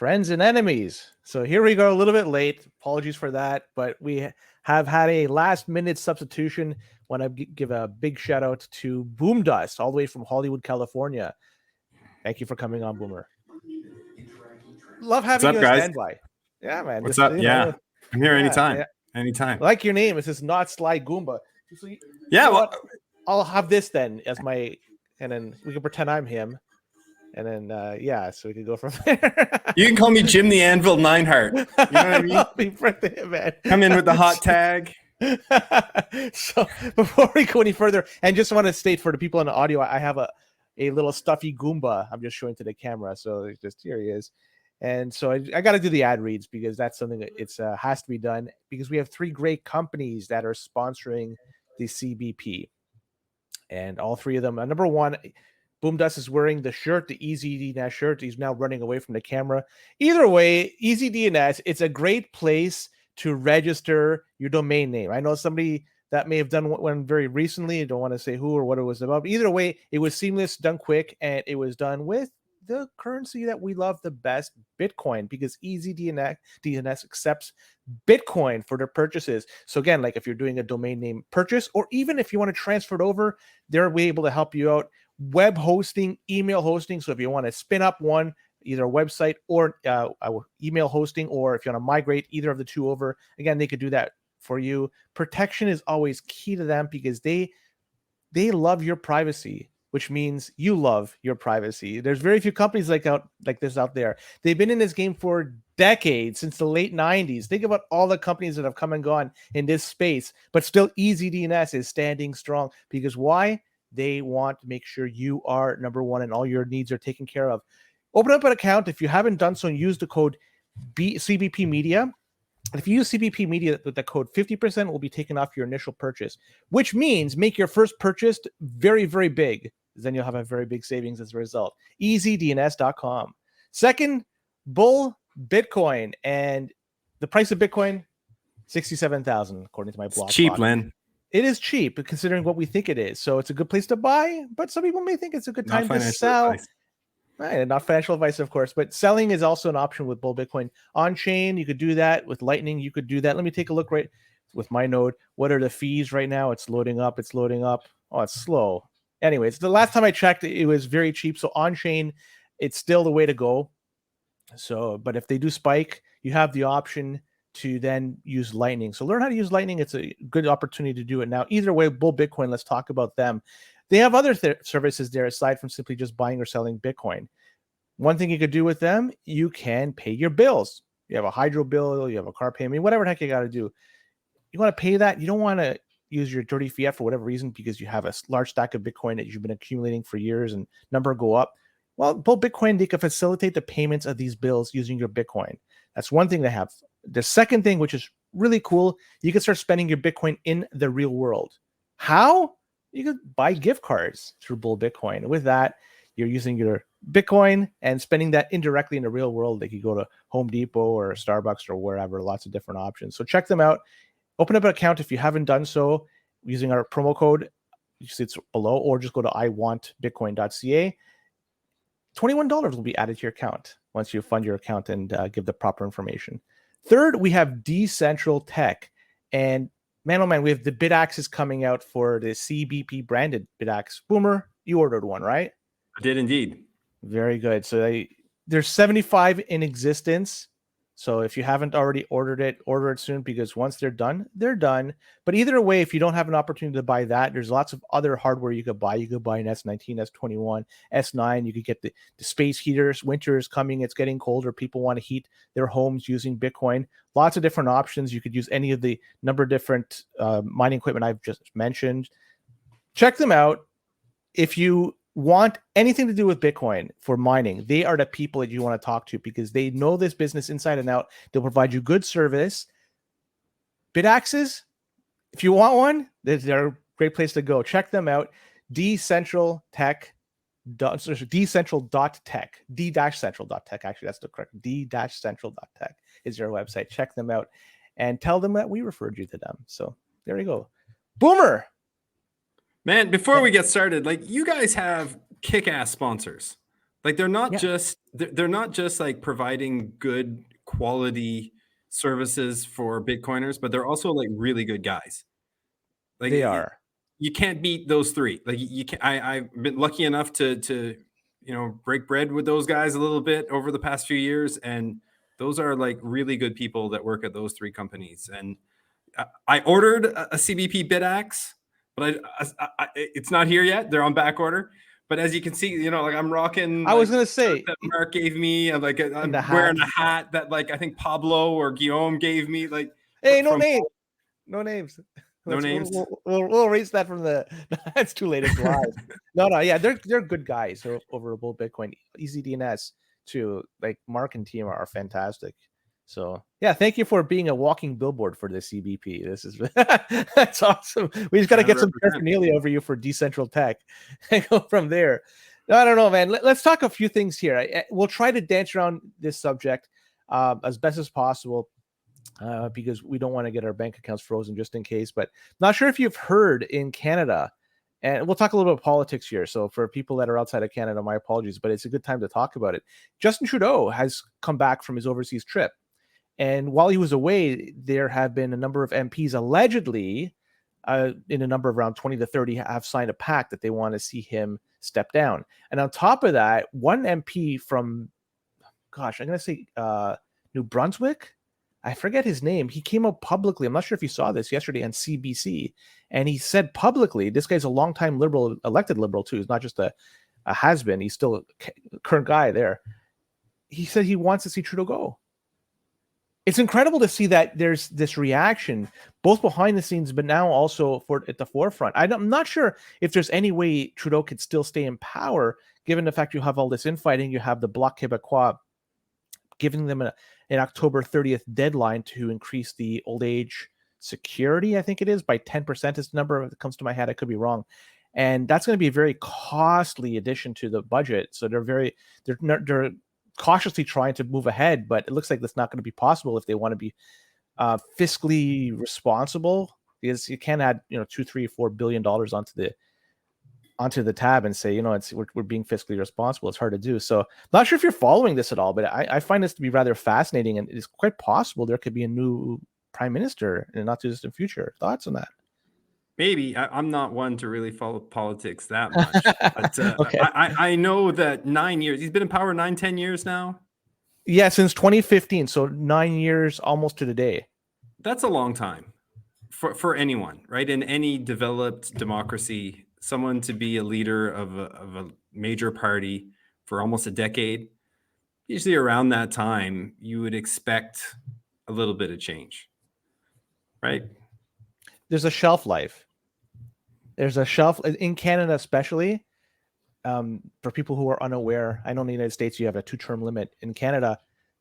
friends and enemies. So here we go, a little bit late. Apologies for that, but we have had a last-minute substitution. Want to give a big shout out to Boom Dust, all the way from Hollywood, California. Thank you for coming on, Boomer. Love having you on standby. Yeah, man. What's up? Yeah, I'm here anytime. Yeah. Anytime. I like your name. It's just not Sly Goomba. So I'll have this then as my, and then we can pretend I'm him. And then, so we can go from there. You can call me Jim the Anvil Neinhardt. You know what I mean? Happy birthday, man. Come in with the hot tag. So before we go any further, and just want to state for the people in the audio, I have a little stuffy Goomba I'm just showing to the camera. So here he is. And so I got to do the ad reads because that's something that it's has to be done because we have 3 great companies that are sponsoring the CBP. And all 3 of them, number 1, Boom Dust is wearing the shirt, the EasyDNS shirt. He's now running away from the camera. Either way, EasyDNS, it's a great place to register your domain name. I know somebody that may have done one very recently. I don't want to say who or what it was about. But either way, it was seamless, done quick, and it was done with the currency that we love the best, Bitcoin, because EasyDNS accepts Bitcoin for their purchases. So again, like if you're doing a domain name purchase, or even if you want to transfer it over, they're able to help you out. Web hosting, email hosting. So if you want to spin up one, either a website or email hosting, or if you want to migrate either of the 2 over, again, they could do that for you. Protection is always key to them because they love your privacy, which means you love your privacy. There's very few companies like this out there. They've been in this game for decades, since the late 90s. Think about all the companies that have come and gone in this space, but still EasyDNS is standing strong because why? They want to make sure you are number 1 and all your needs are taken care of. Open up an account if you haven't done so and use the code CBP Media. If you use CBP Media with the code, 50% will be taken off your initial purchase, which means make your first purchase very, very big. Then you'll have a very big savings as a result. EasyDNS.com. Second, Bull Bitcoin. And the price of Bitcoin, $67,000, according to my blog. It's cheap, Len. It is cheap considering what we think it is. So it's a good place to buy, but some people may think it's a good time to sell. Right, not financial advice, of course, but selling is also an option with Bull Bitcoin. On chain, you could do that. With Lightning, you could do that. Let me take a look right with my node. What are the fees right now? It's loading up. Oh, it's slow. Anyways, the last time I checked, it was very cheap. So on chain, it's still the way to go. So, but if they do spike, you have the option to then use Lightning. So learn how to use Lightning. It's a good opportunity to do it now. Either way, Bull Bitcoin, let's talk about them. They have other services there aside from simply just buying or selling Bitcoin. One thing you could do with them, you can pay your bills. You have a hydro bill, you have a car payment, whatever the heck you got to do. You want to pay that. You don't want to use your dirty fiat for whatever reason because you have a large stack of Bitcoin that you've been accumulating for years and number go up. Well, Bull Bitcoin, they can facilitate the payments of these bills using your Bitcoin. That's one thing they have. The second thing, which is really cool, you can start spending your Bitcoin in the real world. How? You could buy gift cards through Bull Bitcoin. With that, you're using your Bitcoin and spending that indirectly in the real world. Like you go to Home Depot or Starbucks or wherever, lots of different options. So check them out. Open up an account if you haven't done so using our promo code. You see it's below, or just go to iwantbitcoin.ca. $21 will be added to your account once you fund your account and give the proper information. Third, we have Decentral Tech. And man, oh man, we have the BitAxes coming out for the CBP branded BitAxe. Boomer, you ordered one, right? I did indeed. Very good. So there's 75 in existence. So if you haven't already ordered it, order it soon because once they're done, they're done. But either way, if you don't have an opportunity to buy that, there's lots of other hardware you could buy. You could buy an S19, S21, S9. You could get the space heaters. Winter is coming. It's getting colder. People want to heat their homes using Bitcoin. Lots of different options. You could use any of the number of different mining equipment I've just mentioned. Check them out. If you want anything to do with Bitcoin for mining, they are the people that you want to talk to because they know this business inside and out. They'll provide you good service. BitAxes, if you want one, they're a great place to go. Check them out. Decentral.tech. D-central.tech. Actually, that's the correct. D-central.tech is your website. Check them out and tell them that we referred you to them. So there you go. Boomer. Man, before we get started, like you guys have kick-ass sponsors. Like they're not just like providing good quality services for Bitcoiners, but they're also like really good guys. Like They are. you can't beat those three. Like you can. I've been lucky enough to break bread with those guys a little bit over the past few years, and those are like really good people that work at those three companies. And I ordered a CBP BitAxe, but it's not here yet. They're on back order. But as you can see, like I'm rocking. I was like, gonna say that Mark gave me. Like I'm wearing a hat that like I think Pablo or Guillaume gave me. Like hey, no names. No names. No names. We'll erase that from the. It's too late. It's live. No. Yeah, they're good guys over Bull Bitcoin. EasyDNS too. Like Mark and team are fantastic. So yeah, thank you for being a walking billboard for the CBP. This is that's awesome. We just got to get some paraphernalia over you for decentral tech and go from there. No, I don't know, man. Let's talk a few things here. We'll try to dance around this subject as best as possible. Because we don't want to get our bank accounts frozen just in case. But not sure if you've heard in Canada, and we'll talk a little bit of politics here. So for people that are outside of Canada, my apologies, but it's a good time to talk about it. Justin Trudeau has come back from his overseas trip. And while he was away, there have been a number of MPs allegedly, in a number of around 20 to 30, have signed a pact that they want to see him step down. And on top of that, one MP from, I'm going to say New Brunswick, I forget his name. He came out publicly. I'm not sure if you saw this yesterday on CBC. And he said publicly, this guy's a longtime Liberal, elected Liberal too. He's not just a has-been. He's still a current guy there. He said he wants to see Trudeau go. It's incredible to see that there's this reaction, both behind the scenes, but now also at the forefront. I'm not sure if there's any way Trudeau could still stay in power, given the fact you have all this infighting. You have the Bloc Québécois giving them an October 30th deadline to increase the old age security, I think it is, by 10% is the number that comes to my head. I could be wrong. And that's going to be a very costly addition to the budget. So they're cautiously trying to move ahead, but it looks like that's not going to be possible if they want to be fiscally responsible, because you can't add, $2, $3, $4 billion onto the tab and say, we're being fiscally responsible. It's hard to do. So not sure if you're following this at all, but I find this to be rather fascinating, and it's quite possible there could be a new prime minister in the not too distant future. Thoughts on that? Maybe. I'm not one to really follow politics that much, but okay. I know that 9 years, he's been in power 9-10 years now. Yeah, since 2015. So 9 years almost to the day. That's a long time for anyone, right? In any developed democracy, someone to be a leader of a major party for almost a decade, usually around that time, you would expect a little bit of change, right? There's a shelf life. There's a shelf in Canada, especially for people who are unaware. I know in the United States, you have a 2-term limit. In Canada,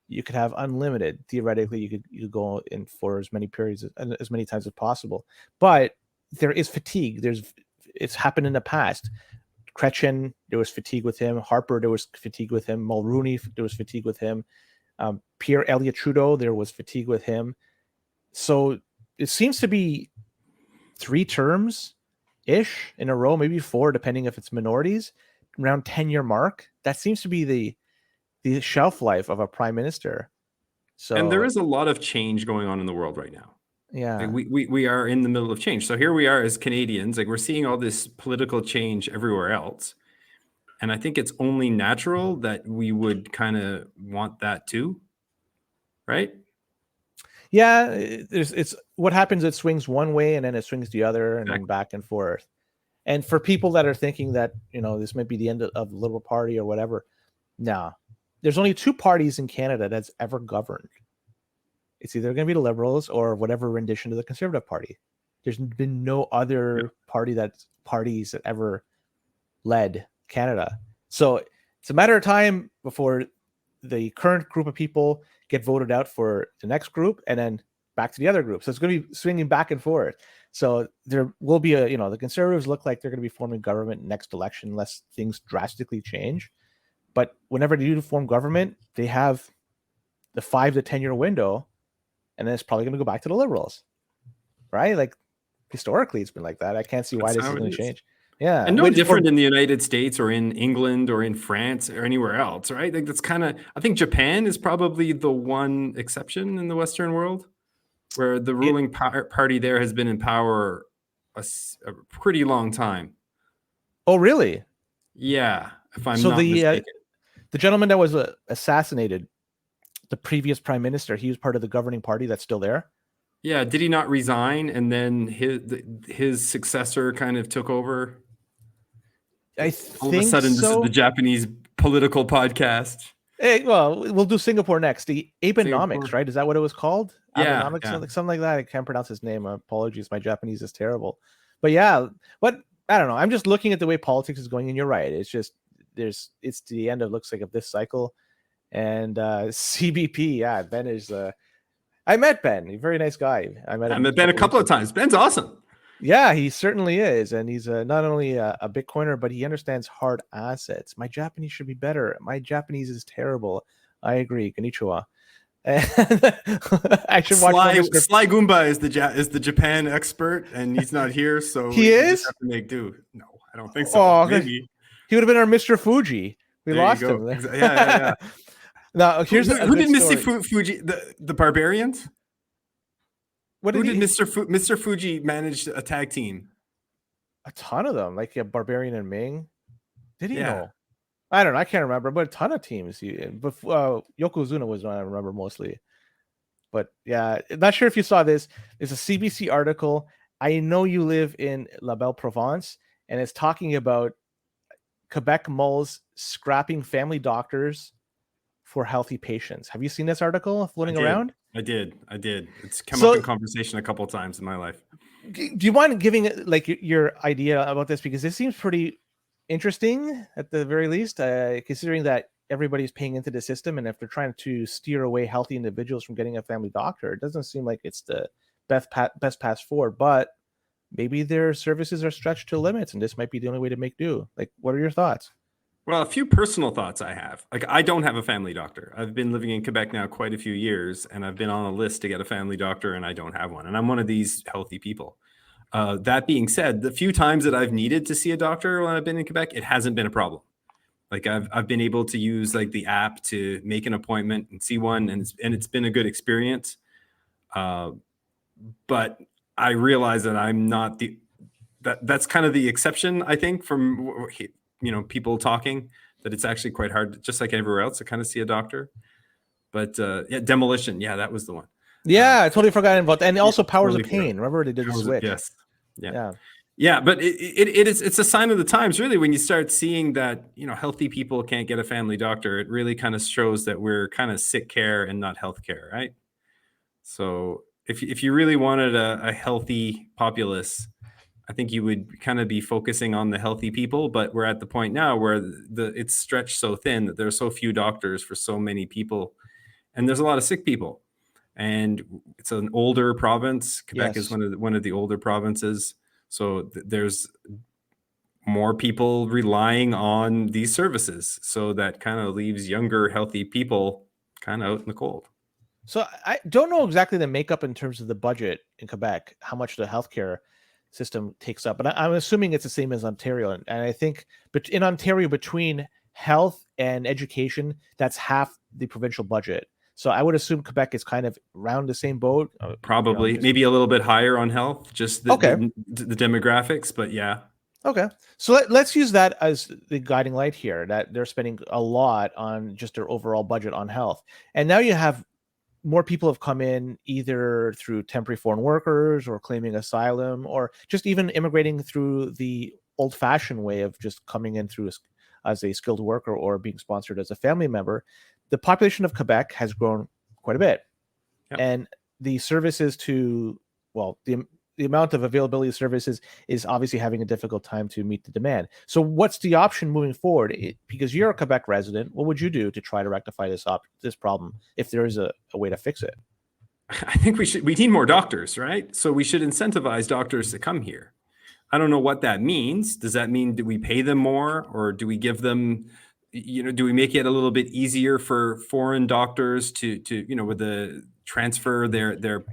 you could have unlimited. Theoretically, you could go in for as many periods, as many times as possible. But there is fatigue. It's happened in the past. Chrétien, there was fatigue with him. Harper, there was fatigue with him. Mulroney, there was fatigue with him. Pierre Elliott Trudeau, there was fatigue with him. So it seems to be 3 terms-ish in a row, maybe 4, depending if it's minorities, around 10-year mark. That seems to be the shelf life of a prime minister. So, and there is a lot of change going on in the world right now. Yeah, like we are in the middle of change. So here we are as Canadians, like we're seeing all this political change everywhere else. And I think it's only natural that we would kind of want that too. Right? Yeah, it's what happens. It swings one way and then it swings the other, and then back and forth. And for people that are thinking that, this might be the end of the Liberal Party or whatever, no. There's only 2 parties in Canada that's ever governed. It's either going to be the Liberals or whatever rendition of the Conservative Party. There's been no other parties that ever led Canada. So it's a matter of time before the current group of people get voted out for the next group and then back to the other group. So it's going to be swinging back and forth. So there will be the Conservatives look like they're going to be forming government next election unless things drastically change. But whenever they do form government, they have the 5 to 10 year window, and then it's probably going to go back to the Liberals, right? Like historically, it's been like that. I can't see why this is going to change. Yeah, And no different in the United States or in England or in France or anywhere else, right? Like that's kind of, I think Japan is probably the one exception in the Western world where the ruling party there has been in power a pretty long time. Oh, really? Yeah, if I'm So not mistaken. the gentleman that was assassinated, the previous prime minister, he was part of the governing party that's still there. Yeah, did he not resign and then his successor kind of took over? I All of a think sudden, this is so. the Japanese political podcast. Hey, well, we'll do Singapore next. The Singapore. Abenomics, right? Is that what it was called? Yeah, Abenomics, yeah. something like that. I can't pronounce his name. Apologies, my Japanese is terrible. But yeah, but I don't know. I'm just looking at the way politics is going, and you're right. It's just it's the end of looks like of this cycle, and CBP. Yeah, Ben is. I met Ben. He's a very nice guy. I met Ben a couple of times. Ben's awesome. Yeah, he certainly is, and he's not only a Bitcoiner, but he understands hard assets. My Japanese should be better. My Japanese is terrible. I agree. Konnichiwa. I should watch Sly Goomba is the Japan expert, and he's not here, so he is. Just have to make do. No, I don't think so. Oh, maybe he would have been our Mr. Fuji. We lost him. Yeah. Now here's who did Mr. Fuji the Barbarians? Who did Mr. Fuji manage a tag team? A ton of them, like Barbarian and Ming. Did he know? I don't know. I can't remember, but a ton of teams. Yokozuna was one I remember mostly. But yeah, not sure if you saw this. It's a CBC article. I know you live in La Belle Provence, and it's talking about Quebec malls scrapping family doctors for healthy patients. Have you seen this article floating around? I did. It's come up in conversation a couple of times in my life. Do you mind giving like your idea about this? Because this seems pretty interesting at the very least, considering that everybody's paying into the system, and if they're trying to steer away healthy individuals from getting a family doctor, it doesn't seem like it's the best path forward. But maybe their services are stretched to limits, and this might be the only way to make do. Like, what are your thoughts? Well, a few personal thoughts I have. Like, I don't have a family doctor. I've been living in Quebec now quite a few years, and I've been on a list to get a family doctor, and I don't have one. And I'm one of these healthy people. That being said, the few times that I've needed to see a doctor when I've been in Quebec, it hasn't been a problem. Like I've been able to use like the app to make an appointment and see one, and it's been a good experience. But I realize that I'm not that's kind of the exception, I think, from people talking, that it's actually quite hard, just like everywhere else, to kind of see a doctor. But demolition, that was the one. Yeah, I totally forgot about, and also Powers of Pain. Remember they did the switch. Yes. Yeah, but it's a sign of the times, really, when you start seeing that healthy people can't get a family doctor. It really kind of shows that we're kind of sick care and not health care, right? So if you really wanted a healthy populace, I think you would kind of be focusing on the healthy people. But we're at the point now where it's stretched so thin that there are so few doctors for so many people, and there's a lot of sick people. And it's an older province. Quebec is one of the older provinces. So there's more people relying on these services. So that kind of leaves younger, healthy people kind of out in the cold. So I don't know exactly the makeup in terms of the budget in Quebec, how much the healthcare system takes up. But I'm assuming it's the same as Ontario. And I think in Ontario, between health and education, that's half the provincial budget. So I would assume Quebec is kind of around the same boat. Probably, maybe a little bit higher on health, just the demographics, but yeah. Okay. So let's use that as the guiding light here, that they're spending a lot on just their overall budget on health. And now you have more people have come in either through temporary foreign workers or claiming asylum, or just even immigrating through the old-fashioned way of just coming in through as a skilled worker or being sponsored as a family member. The population of Quebec has grown quite a bit. Yep. And the services the amount of availability of services is obviously having a difficult time to meet the demand. So what's the option moving forward? Because you're a Quebec resident, what would you do to try to rectify this problem if there is a way to fix it? I think we need more doctors, right? So we should incentivize doctors to come here. I don't know what that means. Does that mean do we pay them more, or do we give them, do we make it a little bit easier for foreign doctors to with the transfer their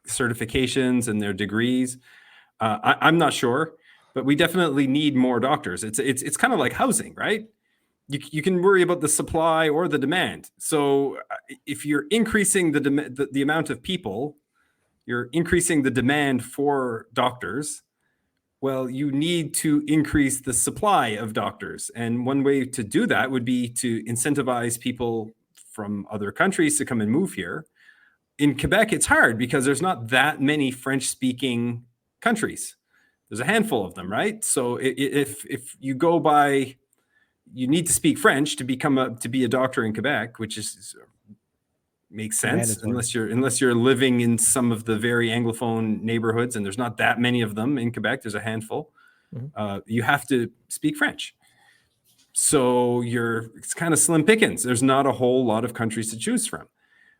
certifications and their degrees? I'm not sure. but we definitely need more doctors. It's kind of like housing, right? You can worry about the supply or the demand. So if you're increasing the amount of people, you're increasing the demand for doctors. Well, you need to increase the supply of doctors. And one way to do that would be to incentivize people from other countries to come and move here. In Quebec, it's hard because there's not that many French-speaking countries. There's a handful of them, right? So if you go by, you need to speak French to be a doctor in Quebec, which makes sense unless you're living in some of the very Anglophone neighborhoods, and there's not that many of them in Quebec. There's a handful. You have to speak French. So it's kind of slim pickings. There's not a whole lot of countries to choose from.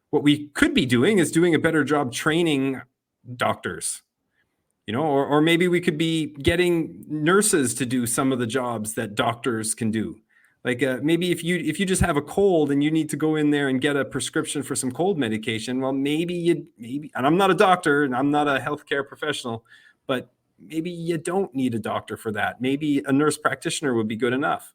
What we could be doing is doing a better job training doctors, or maybe we could be getting nurses to do some of the jobs that doctors can do. Like maybe if you just have a cold and you need to go in there and get a prescription for some cold medication, well, maybe, and I'm not a doctor and I'm not a healthcare professional, but maybe you don't need a doctor for that. Maybe a nurse practitioner would be good enough.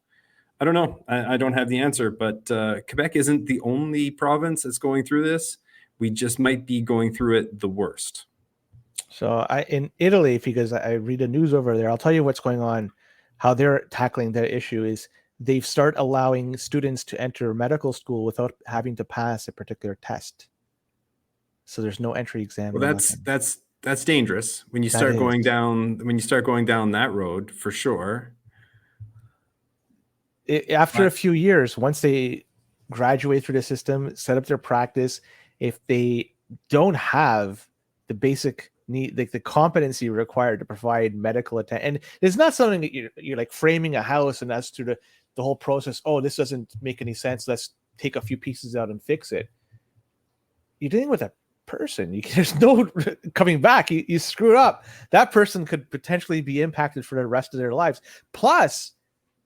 I don't know. I don't have the answer, but Quebec isn't the only province that's going through this. We just might be going through it the worst. So in Italy, because I read the news over there, I'll tell you what's going on, how they're tackling the issue is they've started allowing students to enter medical school without having to pass a particular test. So there's no entry exam. Well, that's dangerous when you start going down that road, for sure. After a few years, once they graduate through the system, set up their practice, if they don't have the basic need, like the competency required to provide medical attention, and it's not something that you're like framing a house and that's through the whole process. Oh, this doesn't make any sense. Let's take a few pieces out and fix it. You're dealing with a person. There's no coming back. You screw it up. That person could potentially be impacted for the rest of their lives. Plus,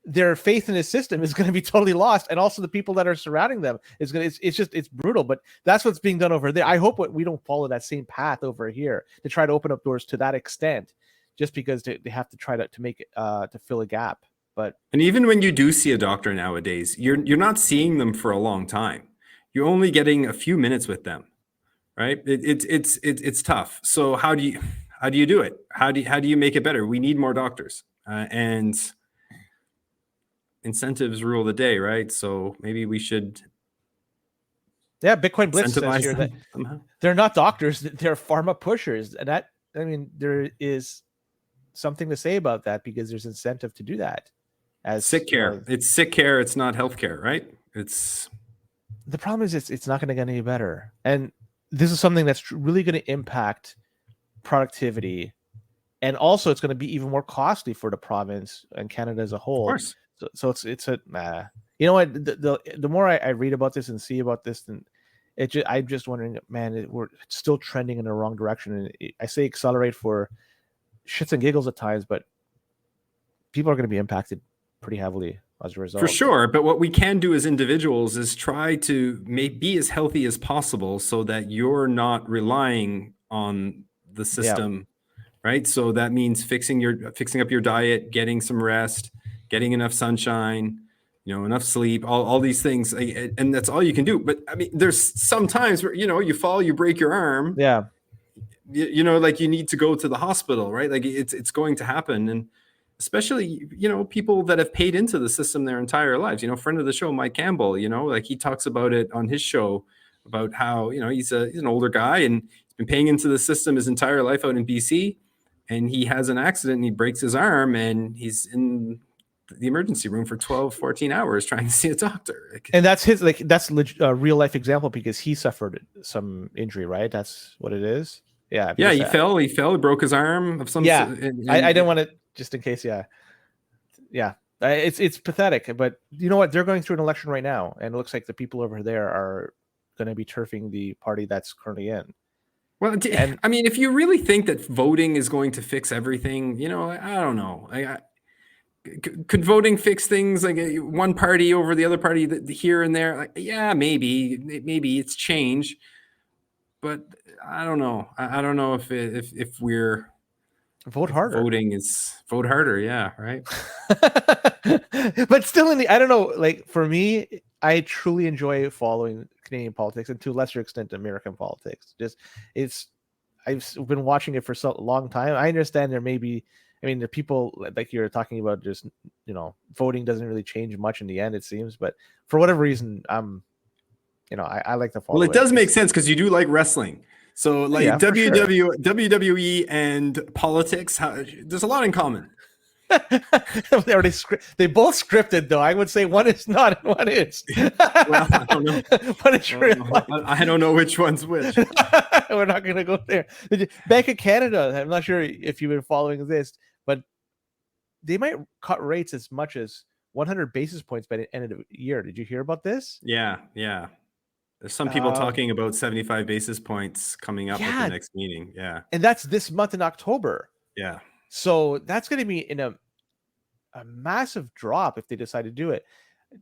their faith in the system is going to be totally lost, and also the people that are surrounding them is going to. It's brutal, but that's what's being done over there. I hope we don't follow that same path over here to try to open up doors to that extent, just because they have to try to make it to fill a gap. And even when you do see a doctor nowadays, you're not seeing them for a long time. You're only getting a few minutes with them, right? It's tough. So how do you do it? How do you make it better? We need more doctors, and incentives rule the day, right? So maybe we should. Yeah, Bitcoin Blitz says here that they're not doctors; they're pharma pushers, and there is something to say about that because there's incentive to do that. As sick care, it's sick care. It's not healthcare, right? The problem is it's not going to get any better, and this is something that's really going to impact productivity, and also it's going to be even more costly for the province and Canada as a whole. Of course. So it's a you know what, the more I read about this and see about this, and I'm just wondering, man, we're still trending in the wrong direction. And I say accelerate for shits and giggles at times, but people are going to be impacted pretty heavily as a result. For sure. But what we can do as individuals is try to be as healthy as possible so that you're not relying on the system, right? So that means fixing up your diet, getting some rest, getting enough sunshine, enough sleep, all these things. And that's all you can do. But I mean, there's some times where, you fall, you break your arm. Yeah. Like you need to go to the hospital, right? Like it's going to happen. And especially, people that have paid into the system their entire lives, friend of the show, Mike Campbell, like he talks about it on his show about how, he's an older guy and he's been paying into the system his entire life out in BC, and he has an accident and he breaks his arm and he's in the emergency room for 12, 14 hours trying to see a doctor. And that's a real life example because he suffered some injury, right? That's what it is. Yeah. Yeah. He fell, broke his arm of some. Yeah. I didn't want to, just in case. Yeah. Yeah. It's pathetic, but you know what? They're going through an election right now, and it looks like the people over there are going to be turfing the party that's currently in. Well, I mean, if you really think that voting is going to fix everything, I don't know. Could voting fix things like one party over the other party here and there? Like, yeah, maybe it's change, but I don't know. I don't know if we're Vote harder. Vote harder. Yeah, right. But still, I don't know. Like for me, I truly enjoy following Canadian politics, and to a lesser extent, American politics. I've been watching it for so long time. I understand there may be, I mean, the people like you're talking about, just voting doesn't really change much in the end, it seems. But for whatever reason, I like to follow. Well, it does make sense because you do like wrestling. So like Yeah, for sure. WWE and politics, there's a lot in common. They both scripted, though. I would say one is not and one is. Well, I don't know. But it's real. I don't know which one's which. We're not going to go there. Bank of Canada, I'm not sure if you've been following this, but they might cut rates as much as 100 basis points by the end of the year. Did you hear about this? Yeah. There's some people talking about 75 basis points coming up at the next meeting. Yeah. And that's this month in October. Yeah. So that's going to be in a massive drop if they decide to do it.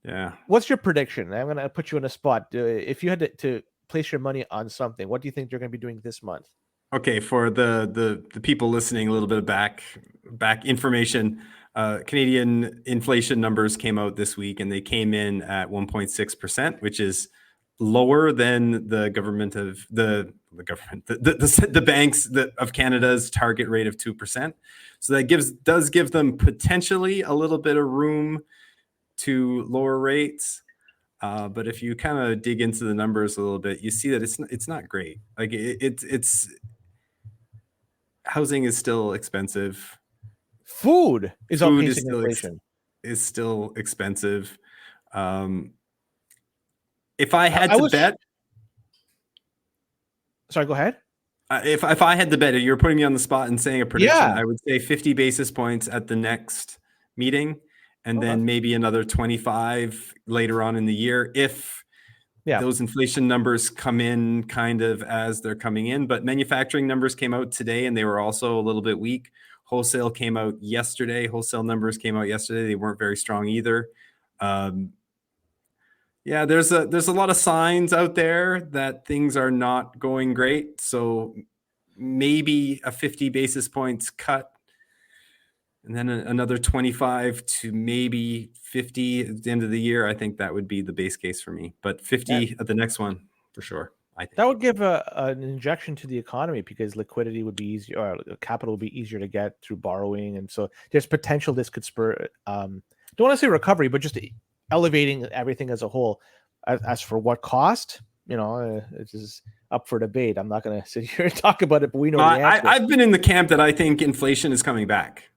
Yeah. What's your prediction? I'm going to put you on a spot. If you had to place your money on something, what do you think they're going to be doing this month? Okay, for the people listening, a little bit of back information. Canadian inflation numbers came out this week, and they came in at 1.6%, which is lower than the banks of Canada's target rate of 2%. So that does give them potentially a little bit of room to lower rates. But if you kind of dig into the numbers a little bit, you see that it's not great. Like it's housing is still expensive. Food is outpacing inflation. Is still expensive. If I had to bet, sorry, go ahead. If I had to bet, you're putting me on the spot and saying a prediction, I would say 50 basis points at the next meeting, and then maybe another 25 later on in the year if those inflation numbers come in kind of as they're coming in. But manufacturing numbers came out today, and they were also a little bit weak. Wholesale came out yesterday. Wholesale numbers came out yesterday. They weren't very strong either. Yeah, there's a lot of signs out there that things are not going great. So maybe a 50 basis points cut, and then another 25 to maybe 50 at the end of the year. I think that would be the base case for me. But 50 at the next one for sure. I think that would give an injection to the economy because liquidity would be easier, or capital would be easier to get through borrowing, and so there's potential this could spur. Don't want to say recovery, but just elevating everything as a whole. As for what cost, it's just up for debate. I'm not going to sit here and talk about it, but we know the answer. I've been in the camp that I think inflation is coming back.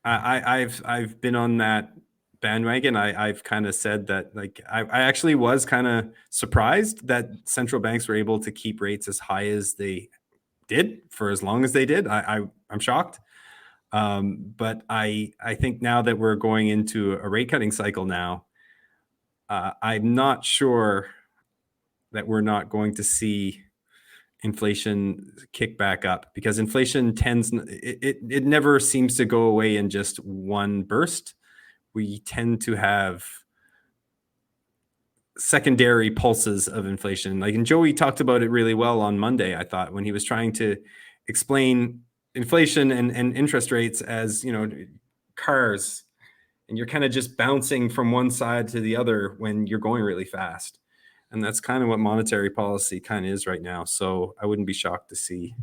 I've been on that bandwagon. I've kind of said that, like, I actually was kind of surprised that central banks were able to keep rates as high as they did for as long as they did. I'm shocked. But I think now that we're going into a rate cutting cycle now, I'm not sure that we're not going to see inflation kick back up, because inflation it never seems to go away in just one burst. We tend to have secondary pulses of inflation. Like, and Joey talked about it really well on Monday, I thought, when he was trying to explain inflation and interest rates as, cars, and you're kind of just bouncing from one side to the other when you're going really fast. And that's kind of what monetary policy kind of is right now. So I wouldn't be shocked to see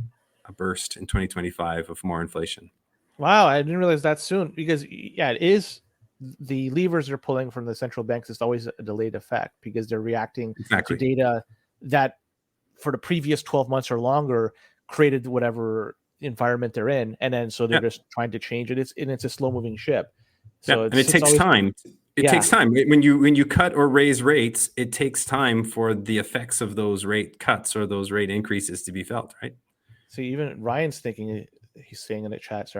a burst in 2025 of more inflation. Wow, I didn't realize that soon, because it is the levers they're pulling from the central banks. It's always a delayed effect because they're reacting to data that for the previous 12 months or longer created whatever environment they're in. And then so they're just trying to change it. It's a slow moving ship. So and it takes time. It takes time. When you cut or raise rates, it takes time for the effects of those rate cuts or those rate increases to be felt, right? So even Ryan's thinking, he's saying in the chat,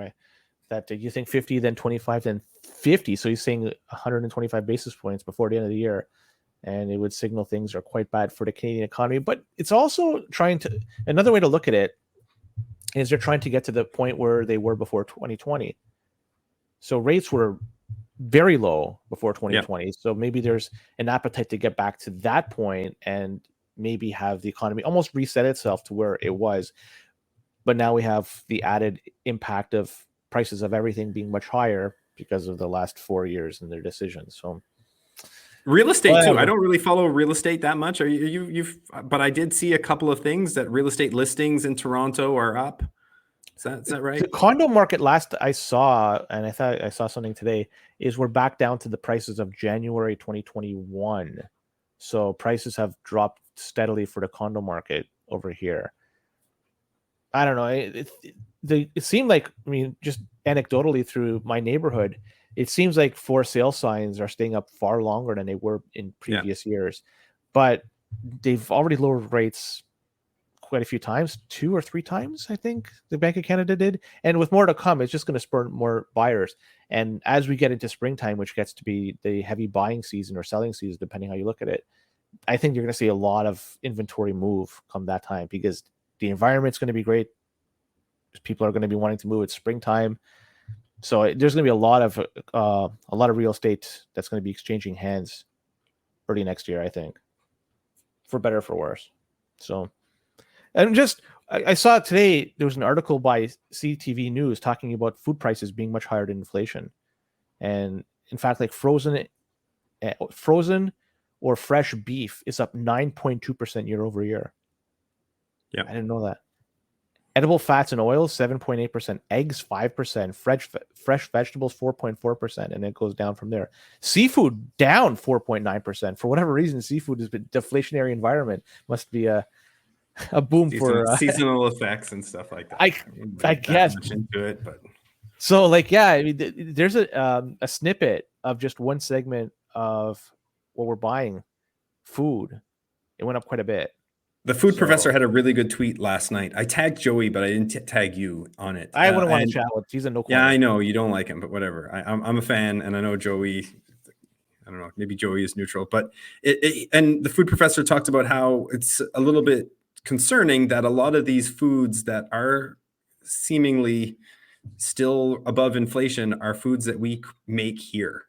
that you think 50, then 25, then 50. So he's saying 125 basis points before the end of the year. And it would signal things are quite bad for the Canadian economy. But it's also another way to look at it is they're trying to get to the point where they were before 2020. So rates were very low before 2020. So maybe there's an appetite to get back to that point and maybe have the economy almost reset itself to where it was. but now we have the added impact of prices of everything being much higher because of the last 4 years and their decisions. So real estate too. I whatever. don't really follow real estate that much. Are you've but I did see a couple of things that real estate listings in Toronto are up. Is that right? The condo market last I saw, and I thought I saw something today, is we're back down to the prices of January 2021. So prices have dropped steadily for the condo market over here. I don't know. It seemed like, I mean, just anecdotally through my neighborhood, it seems like for sale signs are staying up far longer than they were in previous years. But they've already lowered rates quite a few times, 2 or 3 times, I think the Bank of Canada did. And with more to come, it's just going to spur more buyers. And as we get into springtime, which gets to be the heavy buying season or selling season, depending how you look at it, I think you're going to see a lot of inventory move come that time, because the environment's going to be great. People are going to be wanting to move. It's springtime. So there's going to be a lot of real estate that's going to be exchanging hands early next year, I think, for better or for worse. So, and just I saw today there was an article by CTV News talking about food prices being much higher than inflation, and in fact, like frozen or fresh beef is up 9.2% year over year. Yeah, I didn't know that. Edible fats and oils 7.8%, eggs 5%, fresh vegetables 4.4%, and it goes down from there. Seafood down 4.9%. For whatever reason, seafood has been deflationary environment. Must be a boom for seasonal effects and stuff like that. I guess much into it, but so like I mean, there's a snippet of just one segment of what we're buying, food. It went up quite a bit. The food professor had a really good tweet last night. I tagged Joey, but I didn't tag you on it. I wouldn't want to chat with. He's a no. Yeah, I know you don't like him, but whatever. I'm a fan, and I know Joey. I don't know. Maybe Joey is neutral, but and the food professor talked about how it's a little bit concerning that a lot of these foods that are seemingly still above inflation are foods that we make here.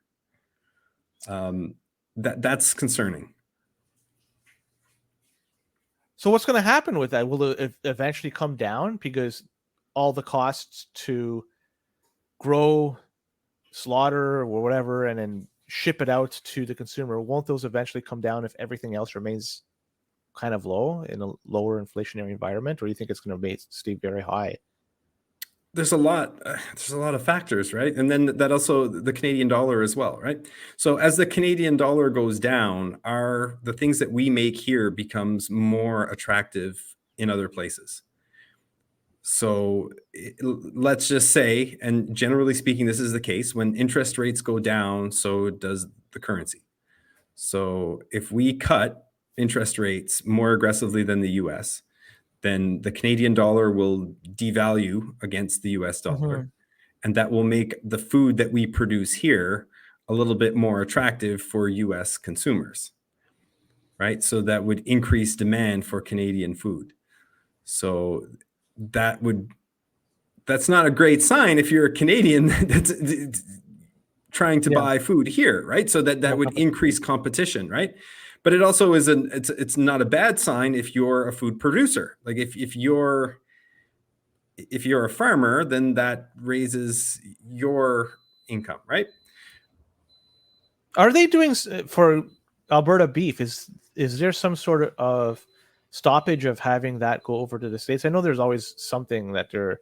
That's concerning. So what's going to happen with that? Will it eventually come down because all the costs to grow, slaughter, or whatever, and then ship it out to the consumer, won't those eventually come down if everything else remains kind of low in a lower inflationary environment, or do you think it's going to stay very high? There's a lot of factors, right? And then that also the Canadian dollar as well, right? So as the Canadian dollar goes down, the things that we make here becomes more attractive in other places. So let's just say, and generally speaking, this is the case, when interest rates go down, so does the currency. So if we cut interest rates more aggressively than the US, then the Canadian dollar will devalue against the US dollar. Mm-hmm. And that will make the food that we produce here a little bit more attractive for US consumers, right? So that would increase demand for Canadian food. So that's not a great sign if you're a Canadian that's trying to buy food here, right? So that would increase competition, right? But it also is it's not a bad sign if you're a food producer. Like if you're a farmer, then that raises your income, right? Are they doing for Alberta beef? Is there some sort of stoppage of having that go over to the States? I know there's always something that they're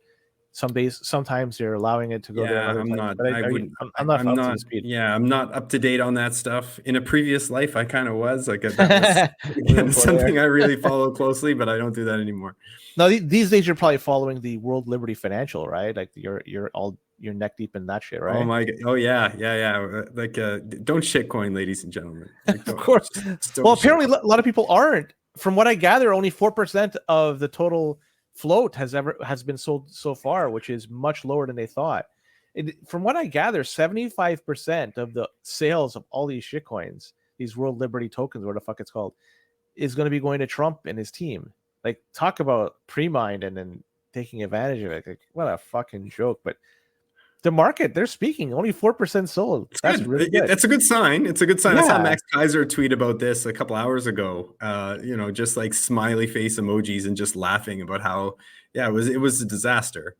sometimes they're allowing it to go there. I'm not up to speed. Yeah, I'm not up to date on that stuff. In a previous life, I kind of was like that was something I really follow closely, but I don't do that anymore. No, these days you're probably following the World Liberty Financial, right? Like you're neck deep in that shit, right? Oh my god! Oh yeah. Like don't shitcoin, ladies and gentlemen. Like, of course. Well, apparently a lot of people aren't. From what I gather, only 4% of the total float has been sold so far, which is much lower than they thought. From what I gather, 75% of the sales of all these shitcoins, these World Liberty tokens, what the fuck it's called, is going to be going to Trump and his team. Like, talk about pre-mined and then taking advantage of it. Like, what a fucking joke. But the market, they're speaking. Only 4% sold. That's good. really good. That's a good sign. It's a good sign. I saw Yeah. Max Kaiser tweet about this a couple hours ago. Just like smiley face emojis and just laughing about how, it was a disaster.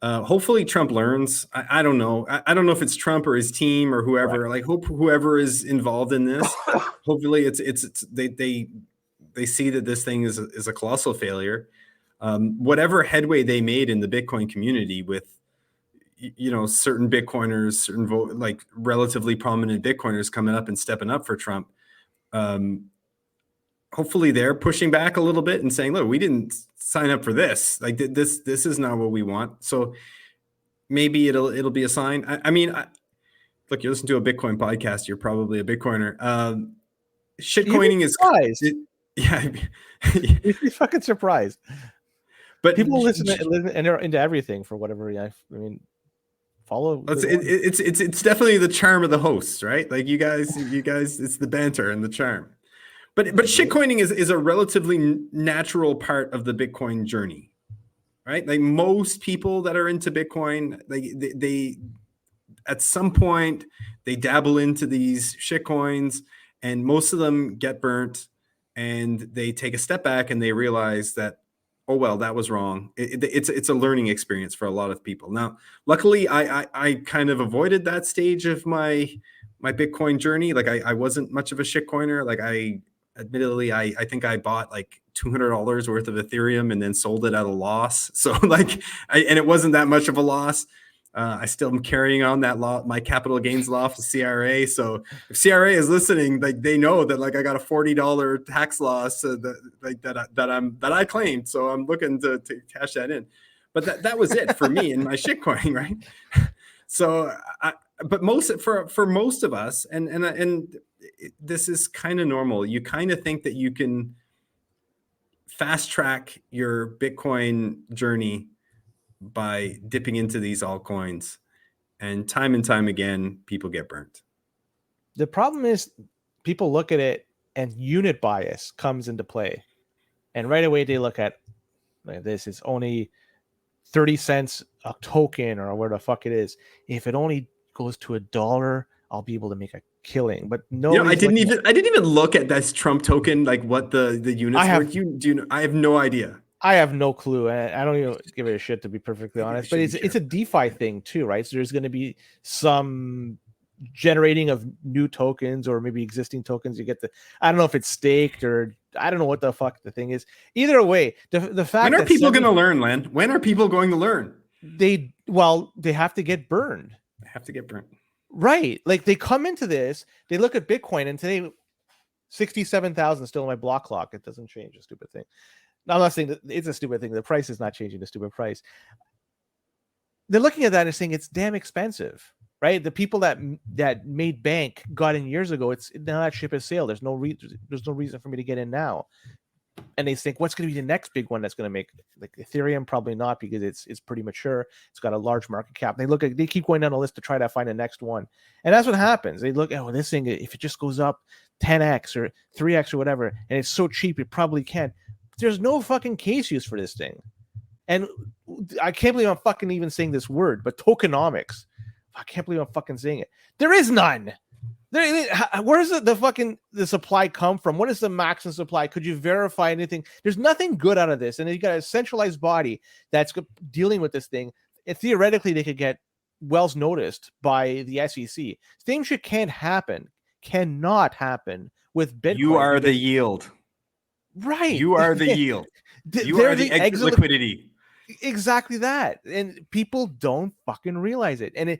Hopefully Trump learns. I don't know. I don't know if it's Trump or his team or whoever. Right. Like, hope whoever is involved in this, hopefully they see that this thing is a colossal failure. Whatever headway they made in the Bitcoin community with, certain Bitcoiners, like relatively prominent Bitcoiners coming up and stepping up for Trump. Hopefully they're pushing back a little bit and saying, look, we didn't sign up for this. Like this is not what we want. So maybe it'll be a sign. Look, you listen to a Bitcoin podcast, you're probably a Bitcoiner. Shitcoining is You'd be fucking surprised. But people listen and they're into everything for whatever. Follow. It's definitely the charm of the hosts, right? Like you guys, it's the banter and the charm. But shitcoining is a relatively natural part of the Bitcoin journey, right? Like most people that are into Bitcoin, they at some point they dabble into these shitcoins, and most of them get burnt, and they take a step back and they realize that, oh well, that was wrong. It's a learning experience for a lot of people. Now, luckily, I kind of avoided that stage of my Bitcoin journey. Like I wasn't much of a shitcoiner. Like admittedly, I think I bought like $200 worth of Ethereum and then sold it at a loss. So and it wasn't that much of a loss. I still am carrying on that law, my capital gains law for CRA. So if CRA is listening, like they know that like I got a $40 tax loss that I claimed. So I'm looking to cash that in. But that was it for me in my shitcoin, right? So but for most of us, and this is kind of normal. You kind of think that you can fast track your Bitcoin journey by dipping into these altcoins, and time again, people get burnt. The problem is people look at it and unit bias comes into play. And right away they look at like, this is only 30 cents a token or where the fuck it is. If it only goes to $1, I'll be able to make a killing. But no, I didn't even look at this Trump token, like what the units were. Do you know? I have no idea. I have no clue. I don't even give it a shit, to be perfectly honest. But it's a DeFi thing too, right? So there's going to be some generating of new tokens or maybe existing tokens. You get I don't know if it's staked or I don't know what the fuck the thing is. Either way, the fact. When are people going to learn, Len? When are people going to learn? They have to get burned. They have to get burnt. Right. Like they come into this, they look at Bitcoin, and today 67,000 still in my block clock. It doesn't change, a stupid thing. I'm not saying that it's a stupid thing. The price is not changing, the stupid price. They're looking at that and saying it's damn expensive, right? The people that made bank got in years ago. Now that ship has sailed. There's no reason for me to get in now. And they think, what's going to be the next big one that's going to make, like Ethereum? Probably not, because it's pretty mature. It's got a large market cap. They keep going down the list to try to find the next one. And that's what happens. They look, oh, this thing, if it just goes up 10x or 3x or whatever, and it's so cheap, it probably can. There's no fucking case use for this thing. And I can't believe I'm fucking even saying this word, but tokenomics. I can't believe I'm fucking saying it. There is none. Where does the supply come from? What is the maximum supply? Could you verify anything? There's nothing good out of this. And you got a centralized body that's dealing with this thing. And theoretically, they could get Wells noticed by the SEC. Same shit cannot happen with Bitcoin. You are the yield. Right. You are the yield. You are the exit liquidity. Exactly that. And people don't fucking realize it. And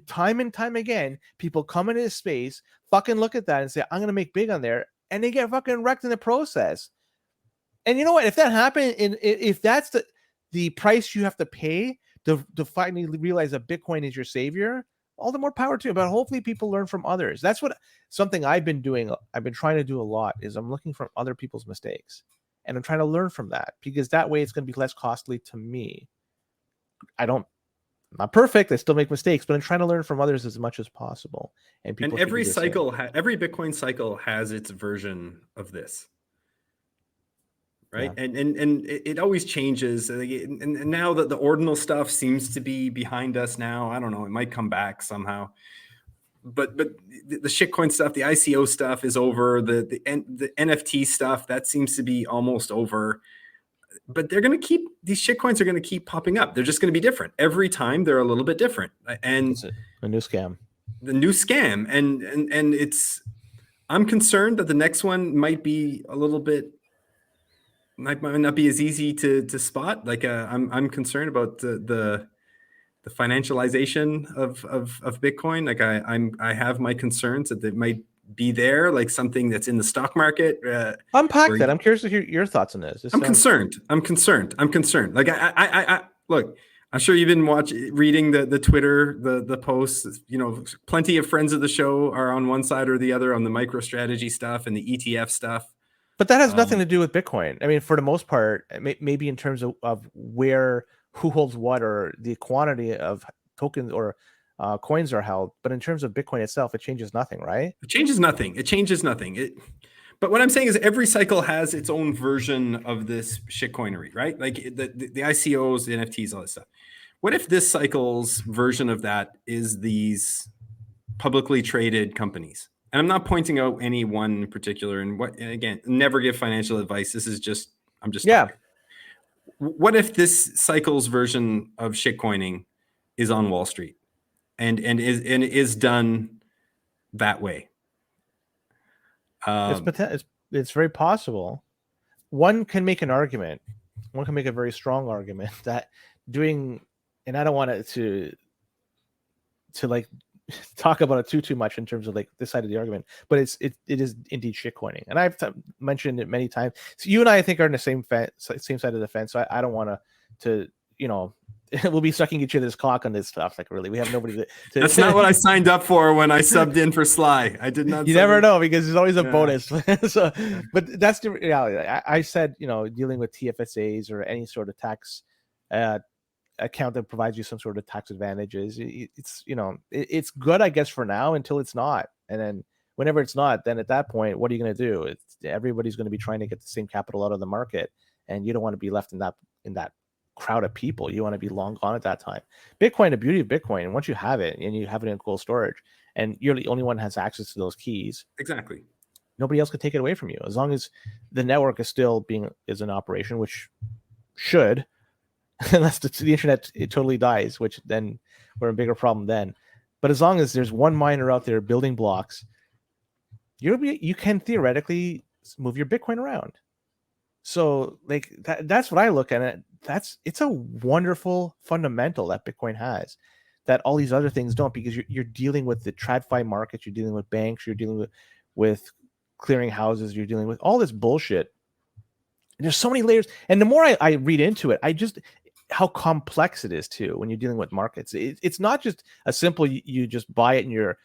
time and time again, people come into this space, fucking look at that and say, I'm going to make big on there. And they get fucking wrecked in the process. And you know what? If that happened, if that's the price you have to pay to finally realize that Bitcoin is your savior, all the more power to you. But hopefully people learn from others. That's something I've been doing. I've been trying to do a lot is I'm looking for other people's mistakes. And I'm trying to learn from that, because that way it's going to be less costly to me. I'm not perfect. I still make mistakes, but I'm trying to learn from others as much as possible. And every cycle, every Bitcoin cycle has its version of this. right? And it always changes. And now that the ordinal stuff seems to be behind us now, I don't know, it might come back somehow. But the shitcoin stuff, the ICO stuff is over. The NFT stuff, that seems to be almost over. But they're going to keep, these shitcoins are going to keep popping up. They're just going to be different. Every time they're a little bit different. And it's a new scam. The new scam. And it's, I'm concerned that the next one might be a little bit, might not be as easy to spot. Like I'm concerned about the financialization of Bitcoin. Like I have my concerns that it might be there, like something that's in the stock market. Unpack that. I'm curious to hear your thoughts on this. I'm concerned. Like I look, I'm sure you've been reading the Twitter, the posts, you know, plenty of friends of the show are on one side or the other on the MicroStrategy stuff and the ETF stuff. But that has nothing to do with Bitcoin. I mean, for the most part, maybe in terms of who holds what or the quantity of tokens or coins are held. But in terms of Bitcoin itself, it changes nothing, right? It changes nothing. But what I'm saying is every cycle has its own version of this shitcoinery, right? Like the ICOs, the NFTs, all this stuff. What if this cycle's version of that is these publicly traded companies? And I'm not pointing out any one in particular. And again, never give financial advice. I'm just talking. What if this cycle's version of shitcoining is on Wall Street and is done that way? It's very possible. One can make an argument. One can make a very strong argument that doing, and I don't want it to like talk about it too much in terms of like this side of the argument, but it is indeed shitcoining, and I've mentioned it many times. So you and I think are in the same side of the fence. So I don't want to you know. We'll be sucking each other's cock on this stuff. Like, really, we have nobody to That's not what I signed up for when I subbed in for Sly. I did not. You never know, because there's always a bonus. So, but that's the reality. I said, you know, dealing with TFSAs or any sort of tax account that provides you some sort of tax advantages, it's, you know, it's good, I guess, for now until it's not. And then whenever it's not, then at that point, what are you going to do? Everybody's going to be trying to get the same capital out of the market, and you don't want to be left in that crowd of people. You want to be long gone at that time. Bitcoin, the beauty of Bitcoin, once you have it and you have it in cold storage and you're the only one who has access to those keys, exactly, nobody else can take it away from you, as long as the network is still is in operation, which should, unless the internet totally dies, which then we're a bigger problem then. But as long as there's one miner out there building blocks, you can theoretically move your Bitcoin around. So like that's what I look at it. It's a wonderful fundamental that Bitcoin has that all these other things don't, because you're dealing with the TradFi markets, you're dealing with banks, you're dealing with clearing houses, you're dealing with all this bullshit. And there's so many layers, and the more I read into it, how complex it is too when you're dealing with markets. It's not just a simple you just buy it and your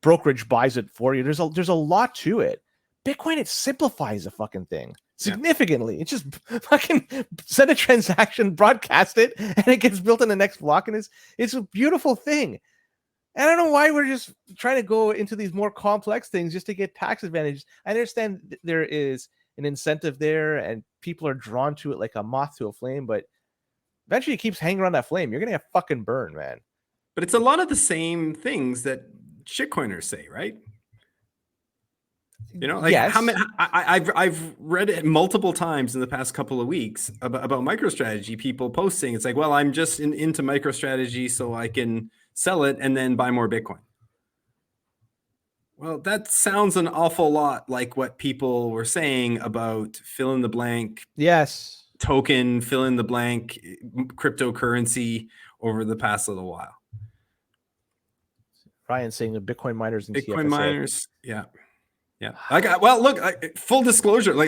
brokerage buys it for you. There's a lot to it. Bitcoin, it simplifies the fucking thing significantly. It's just fucking send a transaction, broadcast it, and it gets built in the next block, and it's a beautiful thing. And I don't know why we're just trying to go into these more complex things just to get tax advantages. I understand there is an incentive there, and people are drawn to it like a moth to a flame, but eventually it keeps hanging around that flame. You're gonna get fucking burned, man. But it's a lot of the same things that shitcoiners say, right? You know, like yes. how many? I've read it multiple times in the past couple of weeks about MicroStrategy. People posting, it's like, well, I'm just into MicroStrategy so I can sell it and then buy more Bitcoin. Well, that sounds an awful lot like what people were saying about fill in the blank. Yes. Token, fill in the blank, cryptocurrency over the past little while. Ryan saying the Bitcoin miners and Bitcoin TFSA. miners, yeah. Full disclosure, I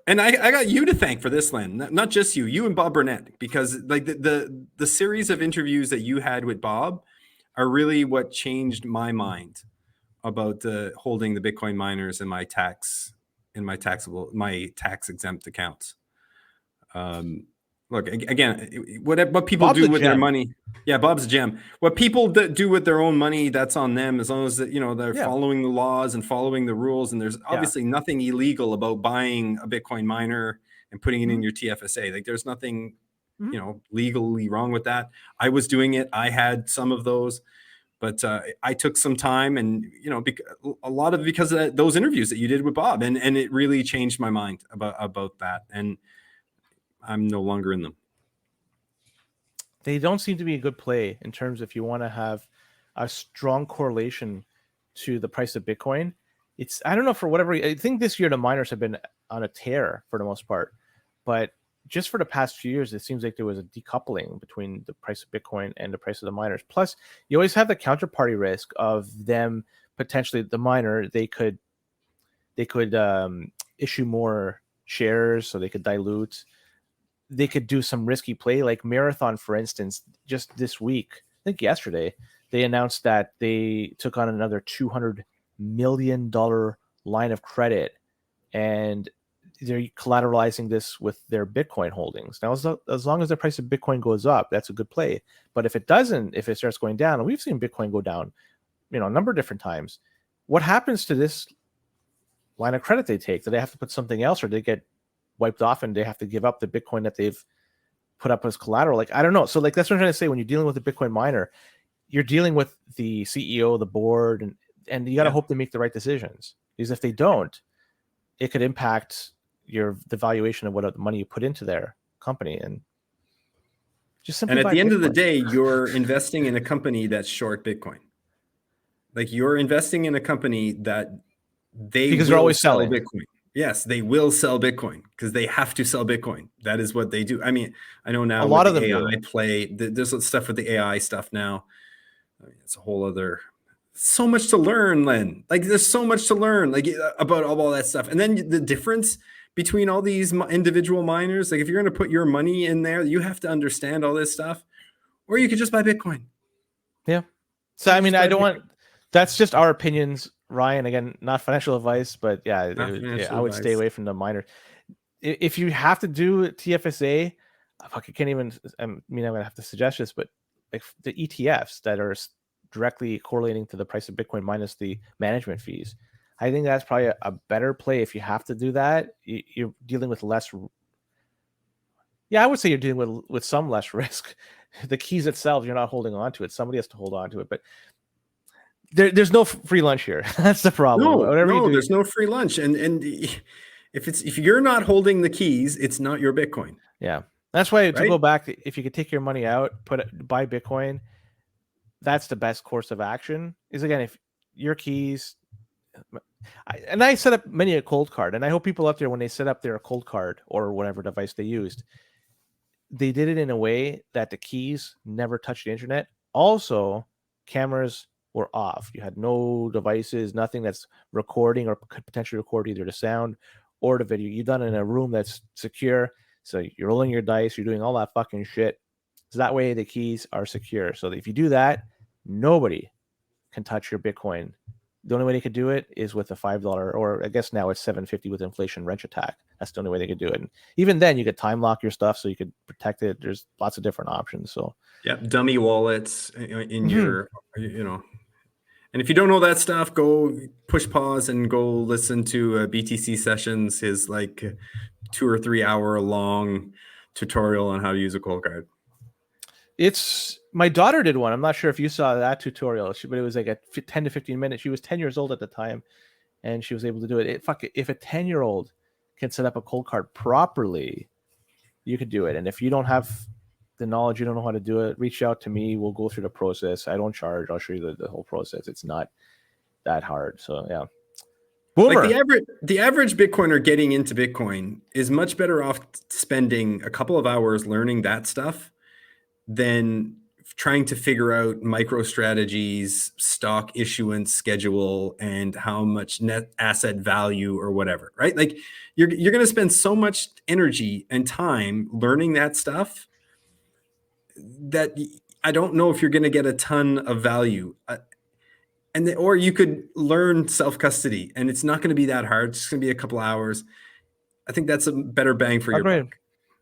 got you to thank for this, Len, not just you and Bob Burnett, because like the series of interviews that you had with Bob are really what changed my mind about holding the Bitcoin miners in my tax exempt accounts. Look, again, what people Bob's do with their gem. money. Yeah, Bob's a gem. What people do with their own money, that's on them, as long as they're following the laws and following the rules. And there's obviously nothing illegal about buying a Bitcoin miner and putting it in your TFSA. Like there's nothing, Mhm. you know, legally wrong with that. I was doing it. I had some of those, but I took some time, and you know, a lot of because of those interviews that you did with Bob, and it really changed my mind about that, and I'm no longer in them. They don't seem to be a good play in terms of if you want to have a strong correlation to the price of Bitcoin. It's, I don't know, for whatever, I think this year the miners have been on a tear for the most part, but just for the past few years, it seems like there was a decoupling between the price of Bitcoin and the price of the miners. Plus, you always have the counterparty risk of them potentially, the miner, they could issue more shares, so they could dilute. They could do some risky play, like Marathon, for instance. Just this week, I think yesterday, they announced that they took on another $200 million line of credit, and they're collateralizing this with their Bitcoin holdings. Now, as long as the price of Bitcoin goes up, that's a good play. But if it doesn't, if it starts going down, and we've seen Bitcoin go down, you know, a number of different times, what happens to this line of credit they take? Do they have to put something else, or do they get wiped off and they have to give up the Bitcoin that they've put up as collateral? Like, I don't know. So like, that's what I'm trying to say. When you're dealing with a Bitcoin miner, you're dealing with the CEO, the board, and you got to hope they make the right decisions, because if they don't, it could impact the valuation of what the money you put into their company. And just simply, and at the end of the day, you're investing in a company that's short Bitcoin. Like you're investing in a company that because they're always sell selling Bitcoin. Yes, they will sell Bitcoin because they have to sell Bitcoin. That is what they do. I mean, I know now a lot of the them AI play. There's stuff with the AI stuff now. I mean, it's a whole other. So much to learn, Len. Like there's so much to learn, like about all that stuff. And then the difference between all these individual miners. Like if you're going to put your money in there, you have to understand all this stuff, or you could just buy Bitcoin. Yeah. So I mean, I don't want. That's just our opinions, Ryan. Again, not financial advice, but yeah, I would stay away from the miners. If you have to do TFSA, I can't even. I mean, I'm gonna have to suggest this, but like the ETFs that are directly correlating to the price of Bitcoin minus the management fees, I think that's probably a better play. If you have to do that, you're dealing with less. Yeah, I would say you're dealing with some less risk. The keys itself, you're not holding on to it. Somebody has to hold on to it, but there's no free lunch here. That's the problem. No, Whatever you do, there's no free lunch. And if you're not holding the keys, it's not your Bitcoin. Yeah, that's why right? To go back, if you could take your money out, buy Bitcoin, that's the best course of action. Is again, if your keys, I set up many a cold card, and I hope people out there, when they set up their cold card or whatever device they used, they did it in a way that the keys never touched the internet. Also, cameras were off. You had no devices, nothing that's recording or could potentially record either the sound or the video. You've done it in a room that's secure. So you're rolling your dice, you're doing all that fucking shit. So that way the keys are secure. So if you do that, nobody can touch your Bitcoin. The only way they could do it is with a $5, or I guess now it's $7.50 with inflation wrench attack. That's the only way they could do it. And even then, you could time lock your stuff so you could protect it. There's lots of different options. So yeah, dummy wallets in your, And if you don't know that stuff, go push pause and go listen to BTC Sessions, his like 2 or 3 hour long tutorial on how to use a cold card. It's my daughter did one. I'm not sure if you saw that tutorial, but it was like a 10 to 15 minutes. She was 10 years old at the time, and she was able to do it. If a 10-year-old can set up a cold card properly, you could do it. And if you don't have the knowledge, you don't know how to do it, reach out to me. We'll go through the process. I don't charge. I'll show you the whole process. It's not that hard. So yeah. Boomer. Like the average Bitcoiner getting into Bitcoin is much better off spending a couple of hours learning that stuff than trying to figure out micro strategies, stock issuance schedule, and how much net asset value or whatever, right? Like you're going to spend so much energy and time learning that stuff that I don't know if you're going to get a ton of value. Or you could learn self-custody, and it's not going to be that hard. It's going to be a couple hours. I think that's a better bang for your buck.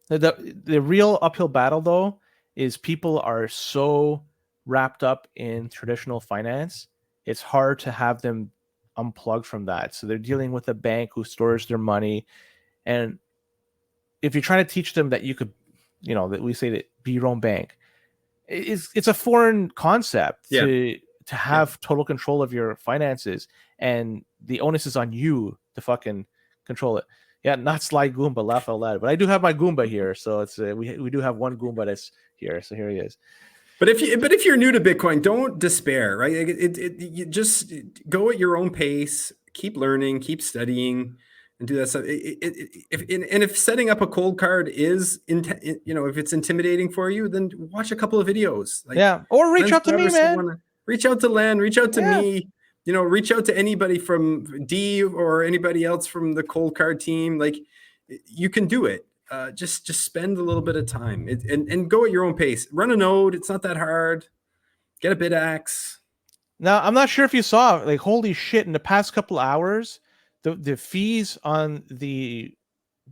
The real uphill battle, though, is people are so wrapped up in traditional finance. It's hard to have them unplug from that. So they're dealing with a bank who stores their money. And if you're trying to teach them that you could, that we say that be your own bank, it's a foreign concept to have total control of your finances, and the onus is on you to fucking control it. Yeah, not Sly Goomba, laugh out loud. But I do have my Goomba here, so it's we do have one Goomba that's here. So here he is. But if you're new to Bitcoin, don't despair, right? You just go at your own pace, keep learning, keep studying, and do that stuff. If setting up a cold card is, if it's intimidating for you, then watch a couple of videos. Or reach out to me, man. Reach out to Len, reach out to me. Reach out to anybody from D or anybody else from the cold card team. Like, you can do it. Just spend a little bit of time and go at your own pace. Run a node. It's not that hard. Get a BitAxe. Now, I'm not sure if you saw, like, holy shit, in the past couple hours, the fees on the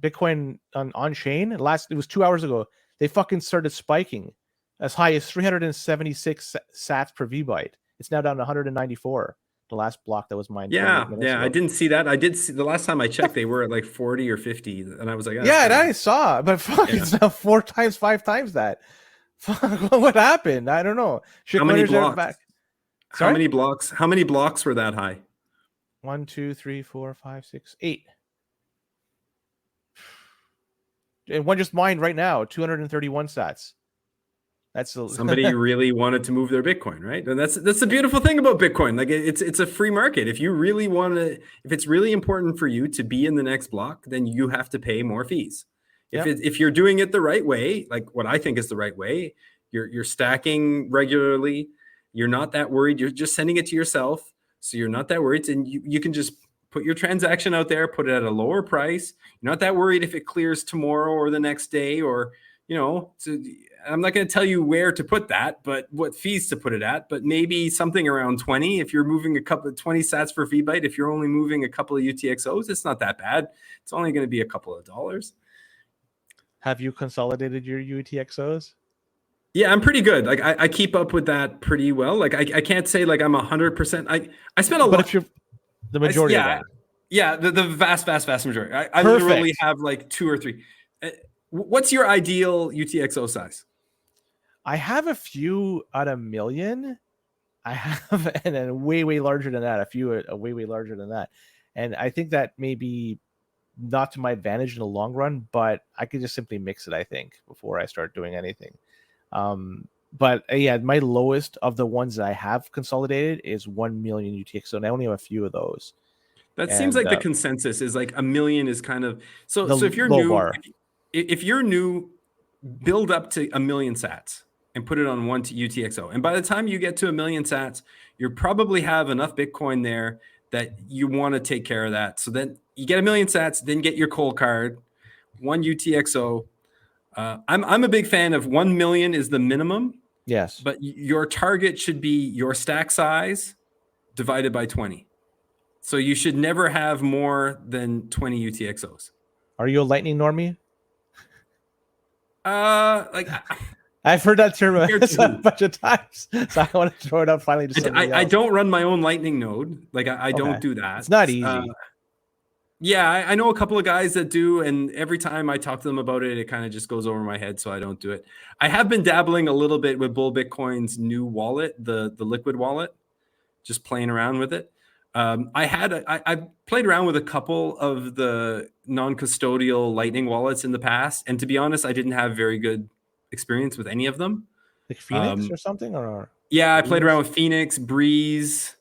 Bitcoin on chain, it was 2 hours ago, they fucking started spiking as high as 376 sats per VByte. It's now down to 194. The last block that was mined. Yeah. I didn't see that. I did see the last time I checked, they were at like 40 or 50, and I was like, I saw, but fuck, it's now 5 times that. Fuck, what happened? I don't know. How many blocks? Back. How many blocks? How many blocks were that high? 1, 2, 3, 4, 5, 6, 8. And one just mined right now, 231 sats. That's somebody really wanted to move their Bitcoin, right? And that's the beautiful thing about Bitcoin. Like, it's a free market. If you really want to, if it's really important for you to be in the next block, then you have to pay more fees. If you're doing it the right way, like what I think is the right way, you're stacking regularly. You're not that worried. You're just sending it to yourself, so you're not that worried. And you can just put your transaction out there, put it at a lower price. You're not that worried if it clears tomorrow or the next day, or so I'm not going to tell you where to put that, but what fees to put it at, but maybe something around 20. If you're moving a couple of 20 sats for VByte, if you're only moving a couple of UTXOs, it's not that bad. It's only going to be a couple of dollars. Have you consolidated your UTXOs? Yeah, I'm pretty good. Like, I keep up with that pretty well. Like, I can't say like I'm 100%. I spent a lot. But if you're the majority of that. Yeah, the vast majority. I literally have like 2 or 3. What's your ideal UTXO size? I have a few at 1 million. I have, and then way larger than that. A few are way larger than that. And I think that may be not to my advantage in the long run, but I could just simply mix it, I think, before I start doing anything. But my lowest of the ones that I have consolidated is 1 million UTXO, and I only have a few of those. That seems like the consensus is like 1 million is kind of so if you're new bar. If you're new, build up to 1 million sats and put it on one UTXO. And by the time you get to 1 million sats, you probably have enough Bitcoin there that you want to take care of that. So then you get 1 million sats, then get your cold card, one UTXO. I'm a big fan of 1 million is the minimum. Yes. But your target should be your stack size divided by 20. So you should never have more than 20 UTXOs. Are you a Lightning normie? I've heard that term a bunch of times, so I want to throw it out finally. I don't run my own Lightning node. Like, I don't do that. It's not easy. I know a couple of guys that do, and every time I talk to them about it, it kind of just goes over my head, so I don't do it. I have been dabbling a little bit with Bull Bitcoin's new wallet, the Liquid wallet, just playing around with it. I played around with a couple of the non-custodial Lightning wallets in the past, and to be honest, I didn't have very good experience with any of them. Like Phoenix or something, or I played around with Phoenix, Breeze,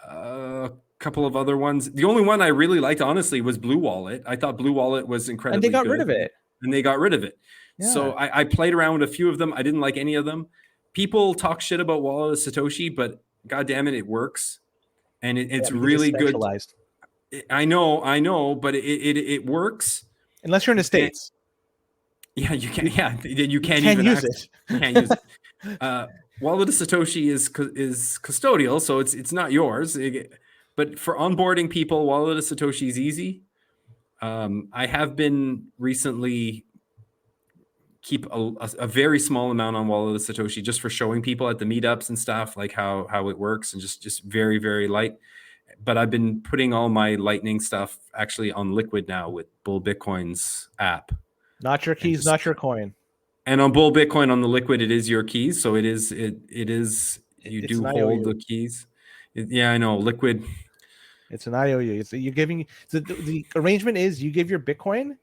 a couple of other ones. The only one I really liked, honestly, was Blue Wallet. I thought Blue Wallet was incredibly good. And they got rid of it. Yeah. So I played around with a few of them. I didn't like any of them. People talk shit about Wallet of Satoshi, but God damn it, it works. And it's really good. I know, but it works. Unless you're in the States. Yeah, you can. Yeah, you can't even use it. You can't use it. Wallet of Satoshi is custodial, so it's not yours. But for onboarding people, Wallet of Satoshi is easy. I have been recently keep a very small amount on Wallet of Satoshi just for showing people at the meetups and stuff, like how it works, and just very, very light. But I've been putting all my Lightning stuff actually on Liquid now with Bull Bitcoin's app. Not your keys, not your coin. And on Bull Bitcoin, on the liquid, it is your keys. So it is you It's do an hold IOU. the keys. Yeah, I know. Liquid. It's an IOU. You're giving the arrangement is you give your Bitcoin,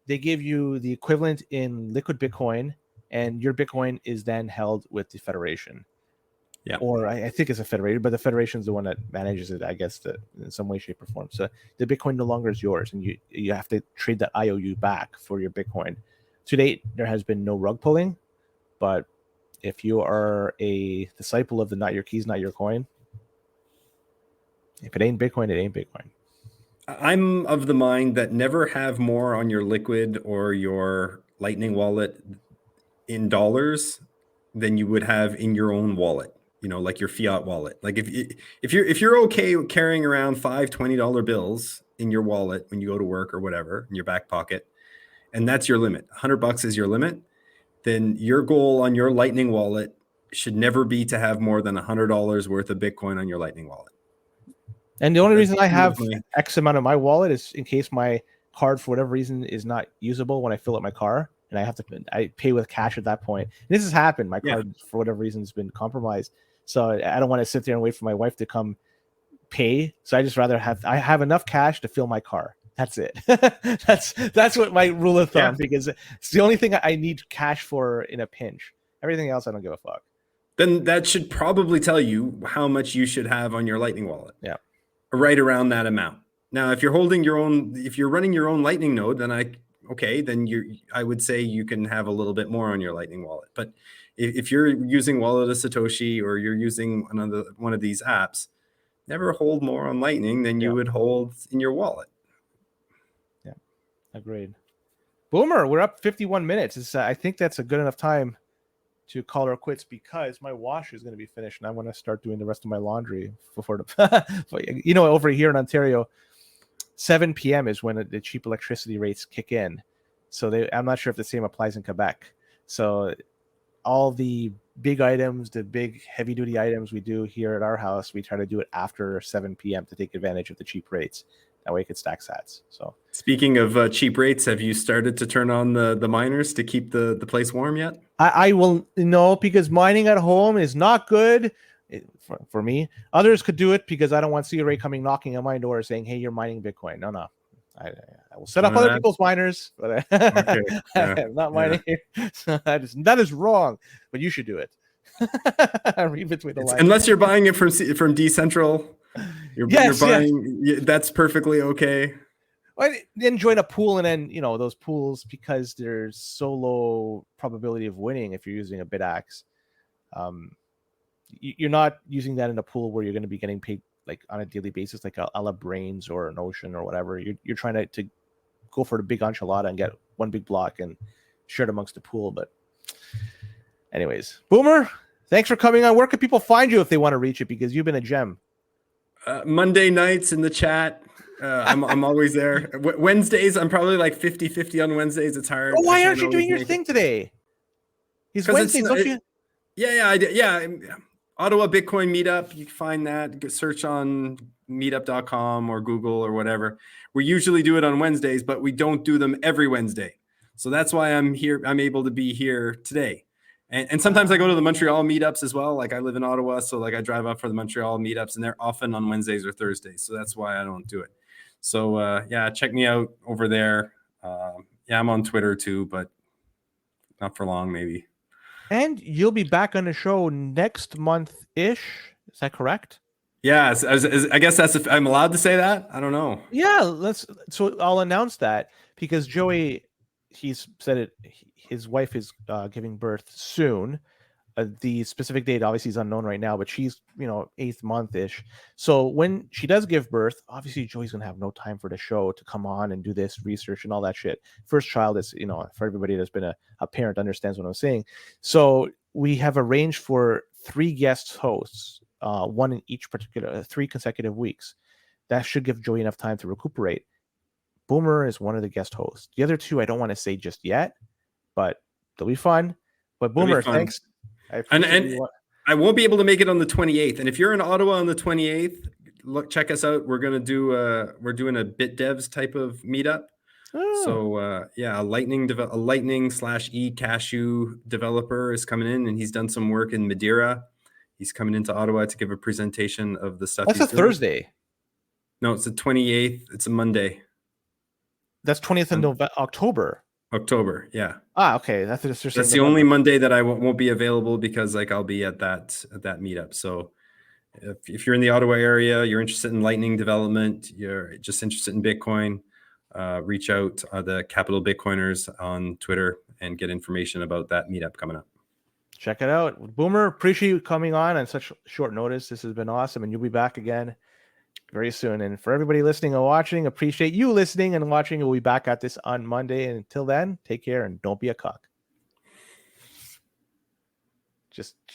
they give you the equivalent in liquid Bitcoin, and your Bitcoin is then held with the Federation. Yeah. Or I think it's a federation, but the Federation is the one that manages it, I guess, in some way, shape, or form. So the Bitcoin no longer is yours, and you have to trade that IOU back for your Bitcoin. To date, there has been no rug pulling, but if you are a disciple of the not your keys, not your coin, if it ain't Bitcoin, it ain't Bitcoin. I'm of the mind that never have more on your liquid or your Lightning wallet in dollars than you would have in your own wallet. You know, like your fiat wallet. Like if you're okay carrying around $20 bills in your wallet when you go to work or whatever in your back pocket, and that's your limit, $100 is your limit, then your goal on your Lightning wallet should never be to have more than $100 worth of Bitcoin on your Lightning wallet. And the only reason I have X amount of my wallet is in case my card, for whatever reason, is not usable when I fill up my car, and I pay with cash at that point. And this has happened. My card, for whatever reason, has been compromised. So I don't want to sit there and wait for my wife to come pay. So I just rather I have enough cash to fill my car. That's it. that's what my rule of thumb, because it's the only thing I need cash for in a pinch. Everything else, I don't give a fuck. Then that should probably tell you how much you should have on your Lightning wallet. Yeah. Right around that amount. Now, if you're holding your own, if you're running your own Lightning node, then I would say you can have a little bit more on your Lightning wallet. But if you're using Wallet of Satoshi or you're using one of these apps, never hold more on Lightning than you would hold in your wallet. Yeah, agreed. Boomer, we're up 51 minutes. I think that's a good enough time to call her quits, because my wash is going to be finished and I want to start doing the rest of my laundry before over here in Ontario, 7 p.m. is when the cheap electricity rates kick in. So I'm not sure if the same applies in Quebec. So all the big items, the big heavy duty items we do here at our house, we try to do it after 7 p.m. to take advantage of the cheap rates. That way it could stack sats. So speaking of cheap rates, have you started to turn on the miners to keep the place warm yet? I will no, because mining at home is not good for me. Others could do it because I don't want CRA coming knocking on my door saying, "Hey, you're mining Bitcoin." No. I will set up other people's miners, but I'm not mining here. That is wrong, but you should do it. Read between the lines. Unless you're buying it from Decentral. You're buying. That's perfectly okay. Then join a pool, and then those pools, because there's so low probability of winning if you're using a bidax. You're not using that in a pool where you're going to be getting paid like on a daily basis, like a la Brains or an Ocean or whatever. You're trying to go for the big enchilada and get one big block and share it amongst the pool. But anyways, Boomer, thanks for coming on. Where can people find you if they want to reach it? Because you've been a gem. Monday nights in the chat. I'm always there. Wednesdays, I'm probably like 50-50 on Wednesdays. It's hard. Oh, why aren't you doing your thing today? It's Wednesdays, don't you? Yeah, I did. Yeah, Ottawa Bitcoin Meetup. You can find that. Search on meetup.com or Google or whatever. We usually do it on Wednesdays, but we don't do them every Wednesday. So that's why I'm here. I'm able to be here today. And sometimes I go to the Montreal meetups as well. Like I live in Ottawa, so like I drive up for the Montreal meetups, and they're often on Wednesdays or Thursdays. So that's why I don't do it. So check me out over there. I'm on Twitter too, but not for long, maybe. And you'll be back on the show next month-ish. Is that correct? Yeah, I guess I'm allowed to say that. I don't know. Yeah, so I'll announce that because Joey, he's said it. His wife is giving birth soon. The specific date obviously is unknown right now, but she's 8th month-ish. So when she does give birth, obviously Joey's gonna have no time for the show to come on and do this research and all that shit. First child is, for everybody that's been a parent understands what I'm saying. So we have arranged for 3 guest hosts, one in each particular 3 consecutive weeks. That should give Joey enough time to recuperate. Boomer is one of the guest hosts. The other 2 I don't want to say just yet, but they'll be fun. But Boomer, thanks. And I won't be able to make it on the 28th. And if you're in Ottawa on the 28th, check us out. We're doing a BitDevs type of meetup. So yeah, a Lightning slash eCashew developer is coming in, and he's done some work in Madeira. He's coming into Ottawa to give a presentation of the stuff. That's a Thursday. No, it's the 28th. It's a Monday. That's 20th of October. October, yeah. Okay. That's the only Monday that I won't be available because like I'll be at that meetup. So if you're in the Ottawa area, you're interested in Lightning development, you're just interested in Bitcoin, reach out the Capital Bitcoiners on Twitter and get information about that meetup coming up. Check it out. Boomer, appreciate you coming on such short notice. This has been awesome, and you'll be back again very soon. And for everybody listening and watching, appreciate you listening and watching. We'll be back at this on Monday. And until then, take care and don't be a cuck. Just